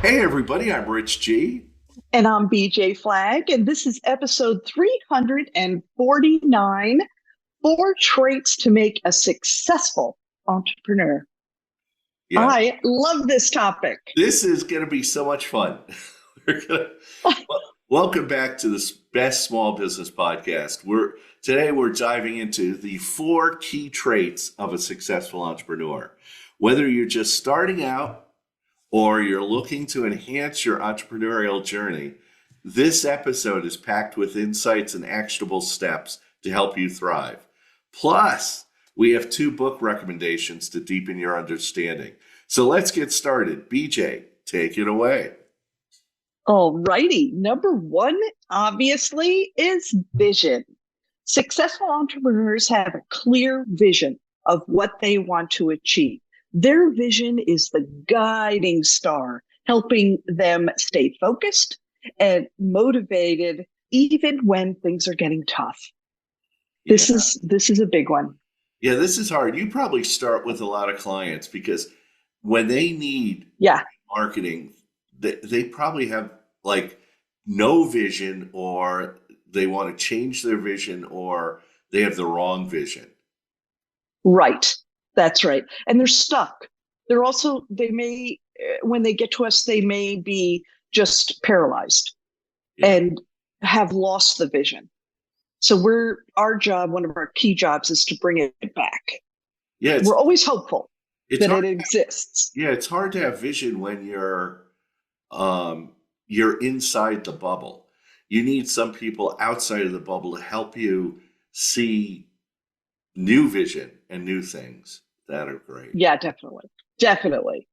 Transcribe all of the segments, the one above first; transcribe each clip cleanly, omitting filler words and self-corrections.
Hey, everybody, I'm Rich G. And I'm BJ Flagg, and this is episode 349, Four Traits to Make a Successful Entrepreneur. Yeah, I love this topic. this is going to be so much fun. We're gonna, welcome back to the best small business podcast. Today we're diving into the four key traits of a successful entrepreneur. Whether you're just starting out or you're looking to enhance your entrepreneurial journey, this episode is packed with insights and actionable steps to help you thrive. Plus, we have two book recommendations to deepen your understanding. So let's get started. BJ, take it away. All righty. Number one, obviously, is vision. Successful entrepreneurs have a clear vision of what they want to achieve. Their vision is the guiding star, helping them stay focused and motivated even when things are getting tough. This Yeah. is this is a big one. Yeah, this is hard. You probably start with a lot of clients because when they need Yeah, marketing, they probably have like no vision, or they want to change their vision, or they have the wrong vision. right. That's right. And they're stuck. They may, when they get to us, they may be just paralyzed Yeah. and have lost the vision. So one of our key jobs is to bring it back. Yeah, We're always hopeful it's that hard. it exists. Yeah, it's hard to have vision when you're inside the bubble. You need some people outside of the bubble to help you see new vision and new things that are great. Yeah, definitely. Definitely.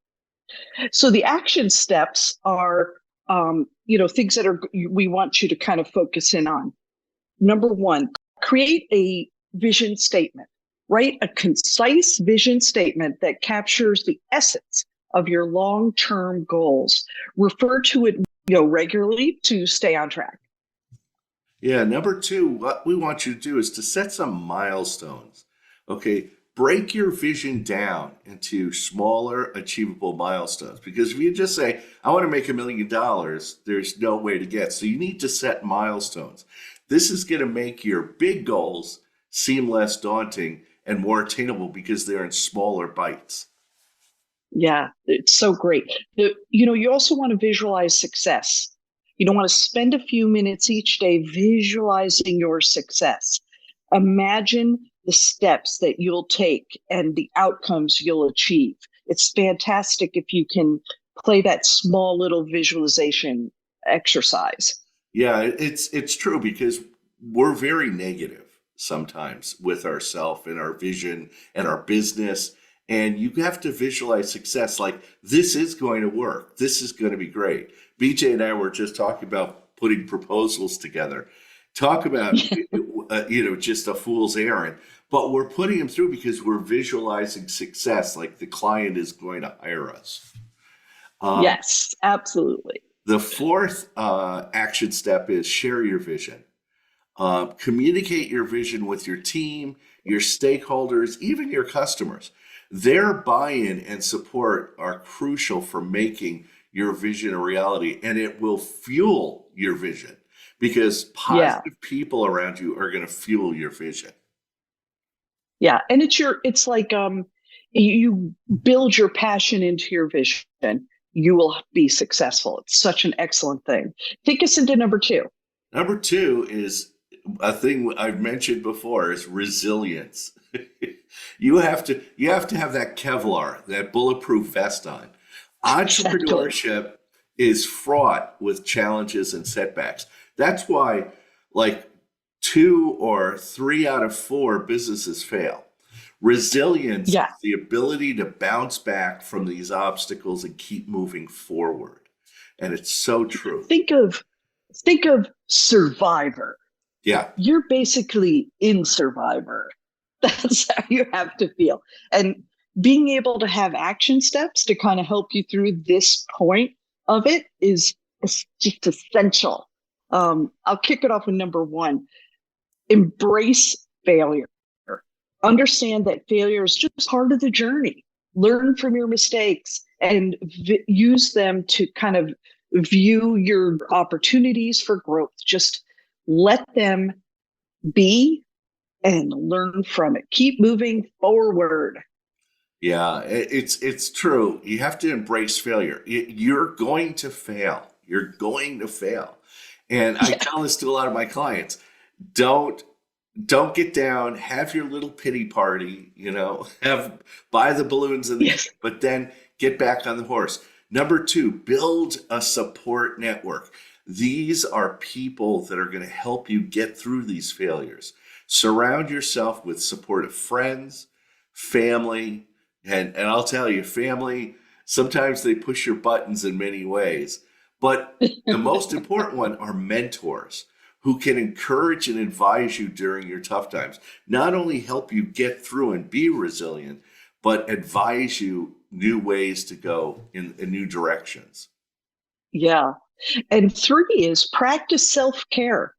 So the action steps are, things that we want you to kind of focus in on. Number one, create a vision statement. Write a concise vision statement that captures the essence of your long-term goals. Refer to it, regularly to stay on track. Yeah, number two, what we want you to do is to set some milestones. Okay, break your vision down into smaller, achievable milestones. Because if you just say, I want to make $1 million, there's no way to get. So you need to set milestones. This is going to make your big goals seem less daunting and more attainable because they're in smaller bites. Yeah, it's so great. You also want to visualize success. You don't want to spend a few minutes each day visualizing your success. Imagine the steps that you'll take and the outcomes you'll achieve. It's fantastic if you can play that small little visualization exercise. Yeah, it's true because we're very negative sometimes with ourself and our vision and our business. And you have to visualize success like this is going to work. This is going to be great. BJ and I were just talking about putting proposals together. Talk about just a fool's errand, but we're putting them through because we're visualizing success, like the client is going to hire us. Um, Yes, absolutely. the fourth action step is share your vision. Communicate your vision with your team, your stakeholders, even your customers. Their buy in and support are crucial for making your vision a reality, and it will fuel your vision because Yeah. positive people around you are going to fuel your vision. Yeah. And it's like you build your passion into your vision, you will be successful. It's such an excellent thing. Take us into number two. Number two is a thing I've mentioned before is resilience. You have to have that Kevlar, that bulletproof vest on. Exactly. Entrepreneurship is fraught with challenges and setbacks. That's why like two or three out of four businesses fail. Resilience Yeah. is the ability to bounce back from these obstacles and keep moving forward. And it's so true. Think of think of Survivor. Yeah. You're basically in Survivor. That's how you have to feel. And being able to have action steps to kind of help you through this point of it is just essential. I'll kick it off with number one. Embrace failure. Understand that failure is just part of the journey. Learn from your mistakes and use them to kind of view your opportunities for growth. Just let them be and learn from it. Keep moving forward. Yeah, it's true. You have to embrace failure. You're going to fail. You're going to fail. And I Yeah. tell this to a lot of my clients. Don't don't get down, have your little pity party, have buy the balloons and the Yes. cake, but then get back on the horse. Number two, build a support network. These are people that are going to help you get through these failures. Surround yourself with supportive friends, family, and I'll tell you, family, sometimes they push your buttons in many ways. But the most important one are mentors who can encourage and advise you during your tough times. Not only help you get through and be resilient, but advise you new ways to go in new directions. Yeah. And three is practice self care.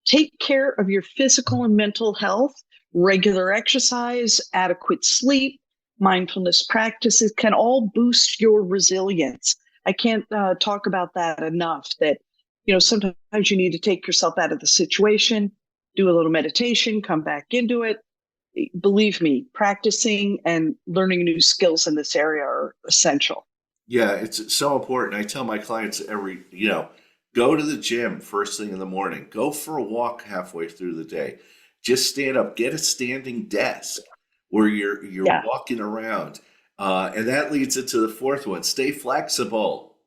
Take care of your physical and mental health. Regular exercise, adequate sleep, mindfulness practices can all boost your resilience. I can't talk about that enough. That, sometimes you need to take yourself out of the situation, do a little meditation, come back into it. Believe me, practicing and learning new skills in this area are essential. Yeah, it's so important. I tell my clients go to the gym first thing in the morning, go for a walk halfway through the day. Just stand up, get a standing desk where you're Yeah. walking around. And that leads into the fourth one. Stay flexible.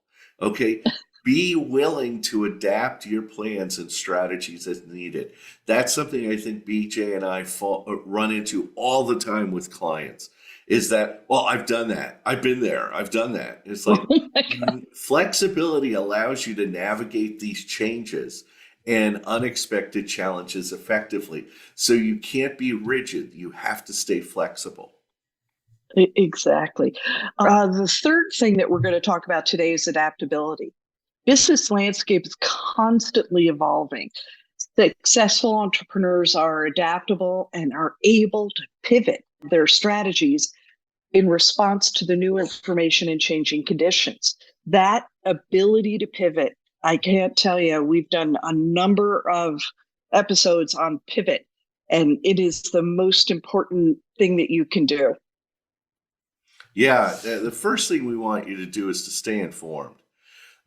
Okay. Be willing to adapt your plans and strategies as needed. That's something I think BJ and I run into all the time with clients is that, well, I've done that. I've been there. I've done that. It's like Oh my God. flexibility allows you to navigate these changes and unexpected challenges effectively. So you can't be rigid. You have to stay flexible. Exactly. The third thing that we're going to talk about today is adaptability. Business landscape is constantly evolving. Successful entrepreneurs are adaptable and are able to pivot their strategies in response to the new information and changing conditions. That ability to pivot, I can't tell you, we've done a number of episodes on pivot, and it is the most important thing that you can do. Yeah, the first thing we want you to do is to stay informed.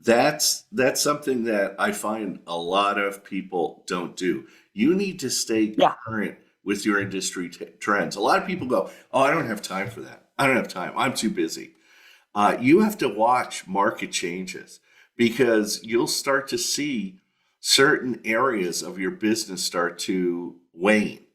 That's something that I find a lot of people don't do. You need to stay Yeah. current with your industry trends. A lot of people go, "Oh, I don't have time for that. I don't have time. I'm too busy." You have to watch market changes because you'll start to see certain areas of your business start to wane.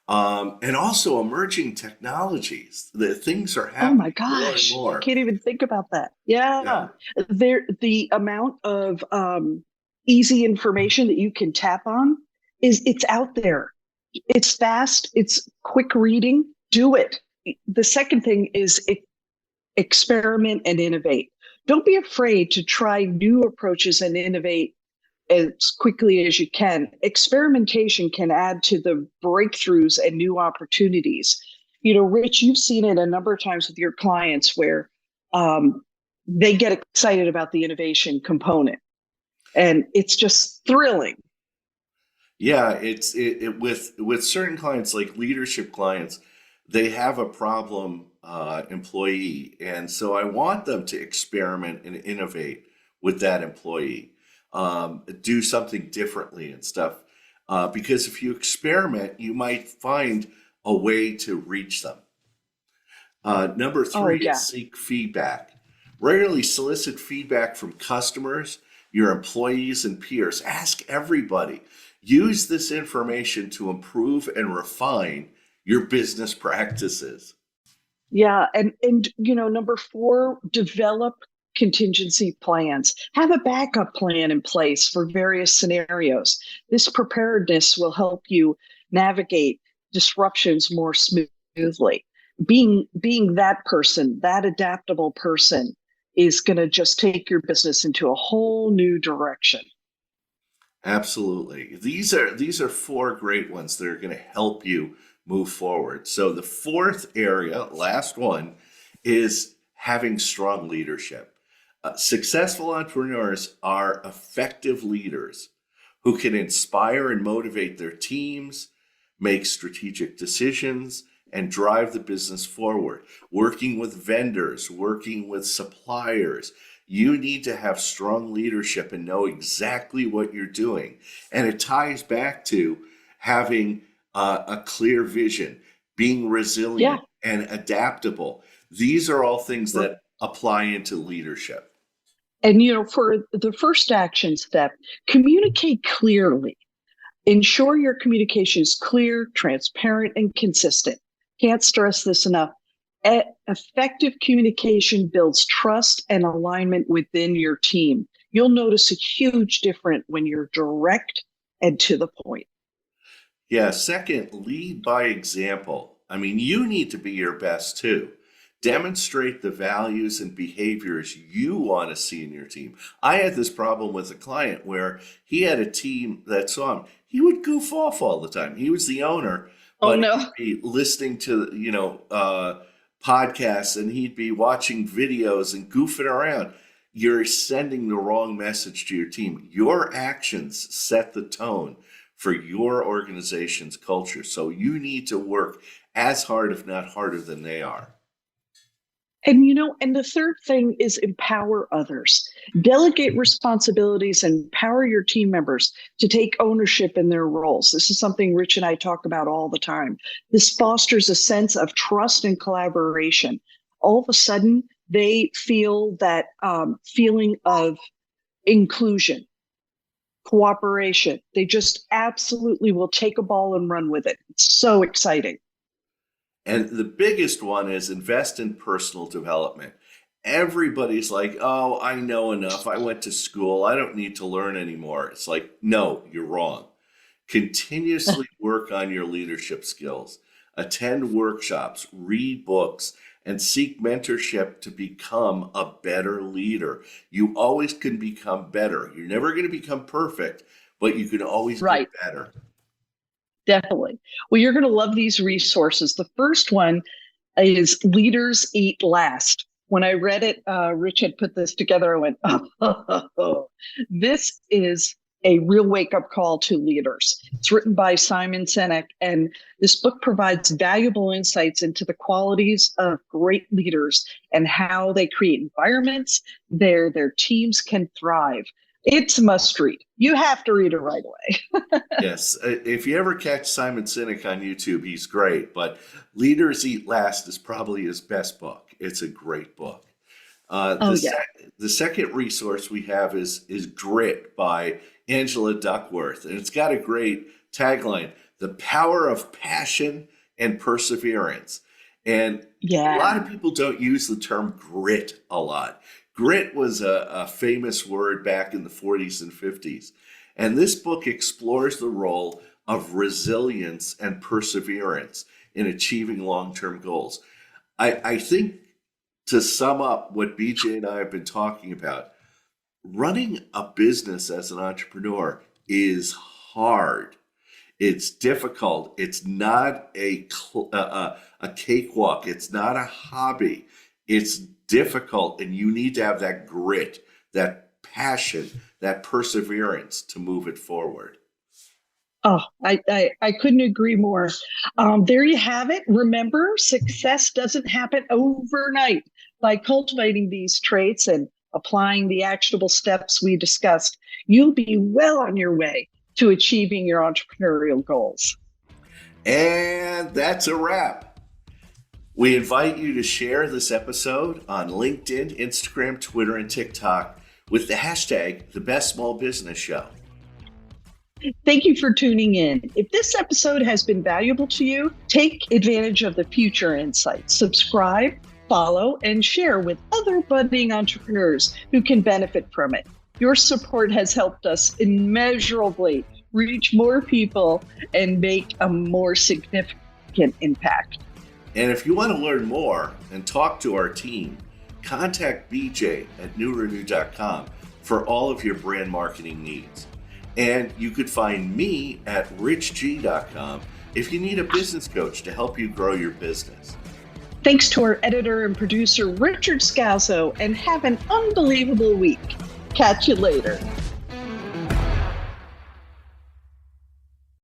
And also emerging technologies. The things are Oh my happening more and gosh, I more. can't even think about that. Yeah, Yeah. the amount of easy information that you can tap on it's out there. It's fast. It's quick reading. Do it. The second thing is experiment and innovate. Don't be afraid to try new approaches and innovate as quickly as you can. Experimentation can add to the breakthroughs and new opportunities. Rich, you've seen it a number of times with your clients where um, they get excited about the innovation component, and it's just thrilling. Yeah, with certain clients like leadership clients, they have a problem employee, and so I want them to experiment and innovate with that employee, do something differently and stuff. Because if you experiment, you might find a way to reach them. Number Oh three yeah. is seek feedback. Regularly solicit feedback from customers, your employees, and peers. Ask everybody. Use this information to improve and refine your business practices. Yeah, and number four, develop contingency plans. Have a backup plan in place for various scenarios. This preparedness will help you navigate disruptions more smoothly. Being that person, that adaptable person is going to just take your business into a whole new direction. Absolutely. These are four great ones that are going to help you move forward. So the fourth area, last one, is having strong leadership. Successful entrepreneurs are effective leaders who can inspire and motivate their teams, make strategic decisions, and drive the business forward. Working with vendors, working with suppliers, you need to have strong leadership and know exactly what you're doing. And it ties back to having a clear vision, being resilient and adaptable. These are all things that apply into leadership. And, for the first action step, communicate clearly. Ensure your communication is clear, transparent, and consistent. Can't stress this enough. Effective communication builds trust and alignment within your team. You'll notice a huge difference when you're direct and to the point. Yeah. Second, lead by example. I mean, you need to be your best too. Demonstrate the values and behaviors you want to see in your team. I had this problem with a client where he had a team that saw him. He would goof off all the time. He was the owner, Oh, but no. he'd be listening to, podcasts, and he'd be watching videos and goofing around. You're sending the wrong message to your team. Your actions set the tone for your organization's culture. So you need to work as hard, if not harder, than they are. And, and the third thing is empower others. Delegate responsibilities and empower your team members to take ownership in their roles. This is something Rich and I talk about all the time. This fosters a sense of trust and collaboration. All of a sudden, they feel that feeling of inclusion, cooperation. They just absolutely will take a ball and run with it. It's so exciting. And the biggest one is invest in personal development. Everybody's like, oh, I know enough. I went to school. I don't need to learn anymore. It's like, no, you're wrong. Continuously work on your leadership skills, attend workshops, read books, and seek mentorship to become a better leader. You always can become better. You're never going to become perfect, but you can always get better. Definitely. Well, you're going to love these resources. The first one is Leaders Eat Last. When I read it, Rich had put this together. I went, oh, this is a real wake-up call to leaders. It's written by Simon Sinek, and this book provides valuable insights into the qualities of great leaders and how they create environments their teams can thrive. It's a must read. You have to read it right away. Yes. If you ever catch Simon Sinek on YouTube, he's great. But Leaders Eat Last is probably his best book. It's a great book. The second resource we have is Grit by Angela Duckworth. And it's got a great tagline, The Power of Passion and Perseverance. And a lot of people don't use the term grit a lot. Grit was a famous word back in the 40s and 50s. And this book explores the role of resilience and perseverance in achieving long-term goals. I think, to sum up what BJ and I have been talking about, running a business as an entrepreneur is hard. It's difficult. It's not a cakewalk. It's not a hobby. It's difficult, and you need to have that grit, that passion, that perseverance to move it forward. Oh, I couldn't agree more. There you have it. Remember, success doesn't happen overnight. By cultivating these traits and applying the actionable steps we discussed, you'll be well on your way to achieving your entrepreneurial goals. And that's a wrap. We invite you to share this episode on LinkedIn, Instagram, Twitter, and TikTok with the hashtag #TheBestSmallBusinessShow. Thank you for tuning in. If this episode has been valuable to you, take advantage of the future insights. Subscribe, follow, and share with other budding entrepreneurs who can benefit from it. Your support has helped us immeasurably reach more people and make a more significant impact. And if you want to learn more and talk to our team, contact BJ at newrenew.com for all of your brand marketing needs. And you could find me at richg.com if you need a business coach to help you grow your business. Thanks to our editor and producer, Richard Scazzo, and have an unbelievable week. Catch you later.